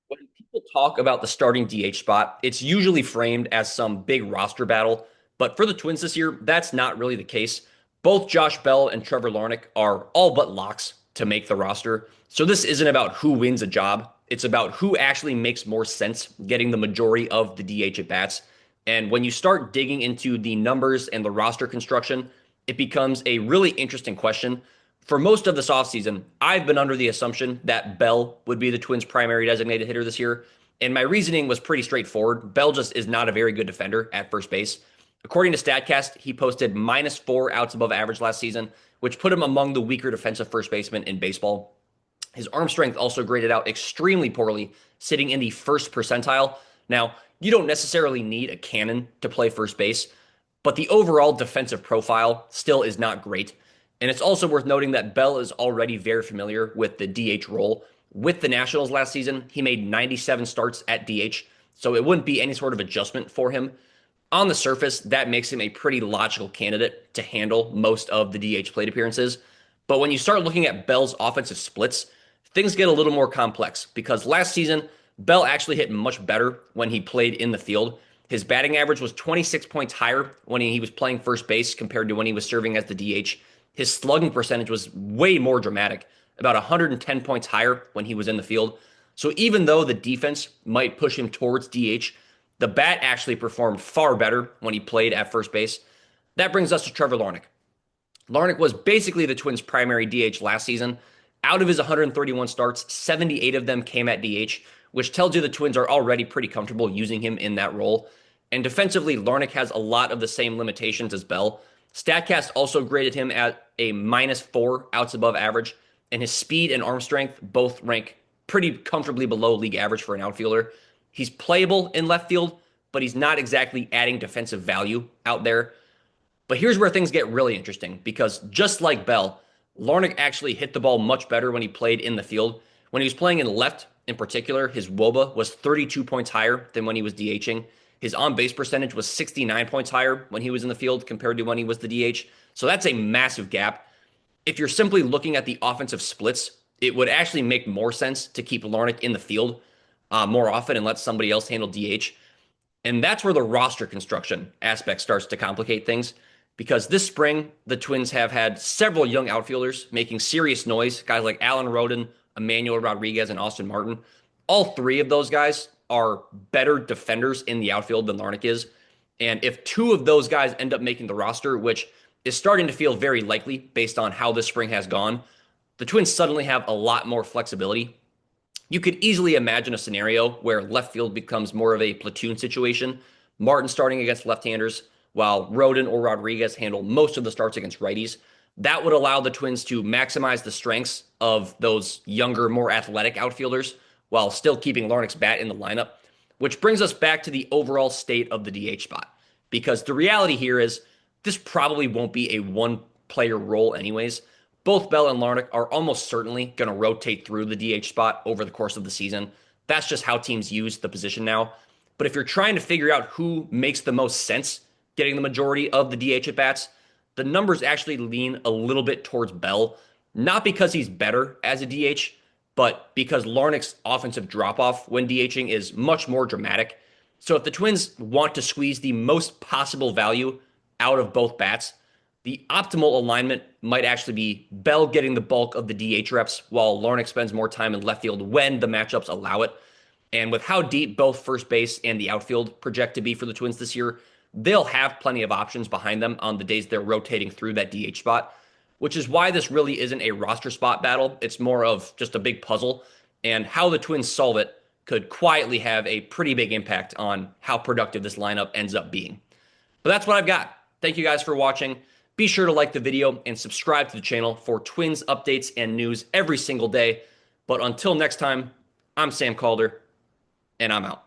When people talk about the starting DH spot, it's usually framed as some big roster battle. But for the Twins this year, that's not really the case. Both Josh Bell and Trevor Larnach are all but locks to make the roster. So this isn't about who wins a job. It's about who actually makes more sense getting the majority of the DH at bats. And when you start digging into the numbers and the roster construction, it becomes a really interesting question. For most of this offseason, I've been under the assumption that Bell would be the Twins' primary designated hitter this year. And my reasoning was pretty straightforward. Bell just is not a very good defender at first base. According to StatCast, he posted -4 outs above average last season, which put him among the weaker defensive first basemen in baseball. His arm strength also graded out extremely poorly, sitting in the first percentile. Now, you don't necessarily need a cannon to play first base, but the overall defensive profile still is not great. And it's also worth noting that Bell is already very familiar with the DH role. With the Nationals last season, he made 97 starts at DH, so it wouldn't be any sort of adjustment for him. On the surface, that makes him a pretty logical candidate to handle most of the DH plate appearances. But when you start looking at Bell's offensive splits, things get a little more complex because last season, Bell actually hit much better when he played in the field. His batting average was 26 points higher when he was playing first base compared to when he was serving as the DH. His slugging percentage was way more dramatic, about 110 points higher when he was in the field. So even though the defense might push him towards DH, the bat actually performed far better when he played at first base. That brings us to Trevor Larnach. Larnach was basically the Twins' primary DH last season. Out of his 131 starts, 78 of them came at DH, which tells you the Twins are already pretty comfortable using him in that role. And defensively, Larnach has a lot of the same limitations as Bell. StatCast also graded him at a -4 outs above average, and his speed and arm strength both rank pretty comfortably below league average for an outfielder. He's playable in left field, but he's not exactly adding defensive value out there. But here's where things get really interesting because just like Bell, Larnach actually hit the ball much better when he played in the field. When he was playing in left, in particular, his WOBA was 32 points higher than when he was DHing. His on base percentage was 69 points higher when he was in the field compared to when he was the DH. So that's a massive gap. If you're simply looking at the offensive splits, it would actually make more sense to keep Larnach in the field more often and let somebody else handle DH. And that's where the roster construction aspect starts to complicate things because this spring, the Twins have had several young outfielders making serious noise, guys like Alan Rodin, Emmanuel Rodriguez, and Austin Martin. All three of those guys are better defenders in the outfield than Larnach is. And if two of those guys end up making the roster, which is starting to feel very likely based on how this spring has gone, the Twins suddenly have a lot more flexibility. You could easily imagine a scenario where left field becomes more of a platoon situation, Martin starting against left-handers, while Rodin or Rodriguez handle most of the starts against righties. That would allow the Twins to maximize the strengths of those younger, more athletic outfielders while still keeping Larnach's bat in the lineup, which brings us back to the overall state of the DH spot. Because the reality here is this probably won't be a one-player role anyways. Both Bell and Larnach are almost certainly going to rotate through the DH spot over the course of the season. That's just how teams use the position now. But if you're trying to figure out who makes the most sense getting the majority of the DH at bats, the numbers actually lean a little bit towards Bell, not because he's better as a DH, but because Larnach's offensive drop off when DHing is much more dramatic. So if the Twins want to squeeze the most possible value out of both bats, the optimal alignment might actually be Bell getting the bulk of the DH reps while Larnach spends more time in left field when the matchups allow it. And with how deep both first base and the outfield project to be for the Twins this year, they'll have plenty of options behind them on the days they're rotating through that DH spot, which is why this really isn't a roster spot battle. It's more of just a big puzzle, and how the Twins solve it could quietly have a pretty big impact on how productive this lineup ends up being. But that's what I've got. Thank you guys for watching. Be sure to like the video and subscribe to the channel for Twins updates and news every single day. But until next time, I'm Sam Calder, and I'm out.